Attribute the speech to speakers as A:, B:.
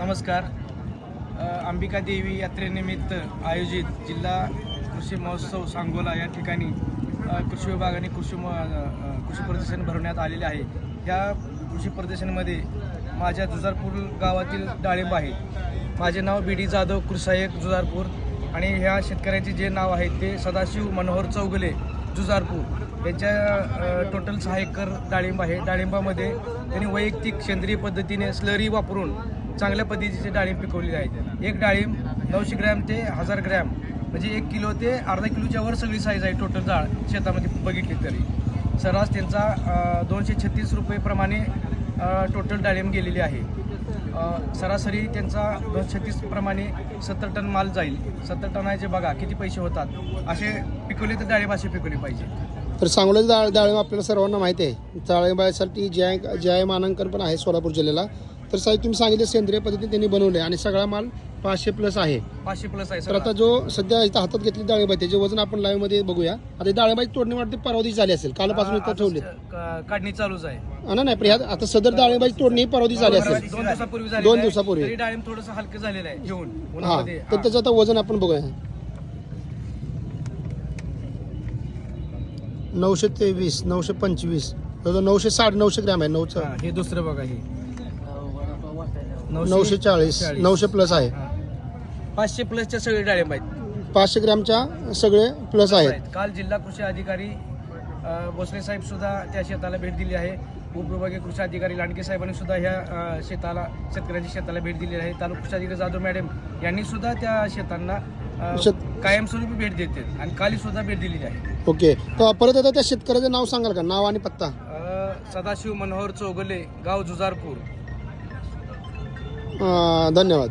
A: नमस्कार. अंबिका देवी यात्रेनिमित्त आयोजित जिल्हा कृषी महोत्सव सांगोला या ठिकाणी कृषी विभाग आणि कृषी प्रदर्शन भरवण्यात आलेले आहे. या कृषी प्रदर्शनामध्ये माझ्या जुजारपूर गावातील डाळिंब आहे. माझे नाव बी.डी. जाधव, कृषायक जुजारपूर, आणि ह्या शेतकऱ्याचे जे नाव आहे ते सदाशिव मनोहर चौगुले जुजारपूर. यांच्या टोटल 6 एकर डाळिंब आहे. डाळिंबामध्ये त्यांनी वैयक्तिक सेंद्रिय पद्धतीने स्लरी वापरून चांगल्या पद्धतीचे डाळिंब पिकवलेले आहेत. एक डाळिंब 900 ग्रॅम ते 1000 ग्रॅम, म्हणजे 1 किलो ते अर्धा किलोच्या वर सगळी साईज आहे. टोटल डाळ शेतामध्ये बघितली तरी सर्रास त्यांचा 236 रुपये प्रमाणे टोटल डाळिंब गेलेली आहे. सरासरी त्यांचा 236 प्रमाणे 70 टन माल जाईल. 70 टनाचे बघा किती पैसे होतात. असे पिकवले तर डाळिंब असे पिकवले पाहिजे.
B: तर सांगोला डाळिंब आपल्याला सर्वांना माहिती आहे. डाळिंबासाठी जय मानांकन पण आहे सोलापूर जिल्ह्याला. तर साहेब तुम्ही सांगितले सेंद्रिय पद्धतीने त्यांनी बनवले आणि सगळा माल 500+ आहे.
A: 500+ आहे.
B: तर आता जो सध्या इथं हातात घेतली डाळिंब आहे त्याचे वजन आपण लाईव्ह मध्ये बघूया. आता डाळिंबाची तोडणी वाटते परवा दिवशी झाली असेल, कालपासून इथं ठेवली
A: काढणी चालूच आहे.
B: नाही पण आता सदर डाळिंबाची तोडणी परवा दिवशी झाली असेल,
A: 2 दिवसापूर्वी झाली.
B: 2 दिवसापूर्वी.
A: तरी डाळिंब थोडंसं हलकं झालेलं आहे घेऊन
B: हा.
A: उन्हामध्ये.
B: तर त्याचं आता वजन आपण बघूया. 923, 925, 960, 900 ग्रॅम आहे. 900,
A: हे दुसरं बघा. हे
B: 940, 900+ आहे.
A: 500+ सगळे डाळिंब आहेत.
B: 500 ग्रॅमच्या सगळे प्लस आहेत.
A: काल जिल्हा कृषी अधिकारी भोसले साहेब सुद्धा त्या शेताला भेट दिली आहे. उपविभागीय कृषी अधिकारी लांडगे साहेबांनी सुद्धा ह्या शेतकऱ्यांच्या शेताला भेट दिलेली आहे. तालुका कृषी अधिकारी जाधव मॅडम यांनी सुद्धा त्या शेतांना कायमस्वरूपी भेट देते आणि काली सुद्धा भेट दिलेली आहे.
B: ओके. तर परत आता त्या शेतकऱ्याचं नाव सांगाल का, नाव आणि पत्ता?
A: सदाशिव मनोहर चौगुले, गाव जुजारपूर.
B: धन्यवाद.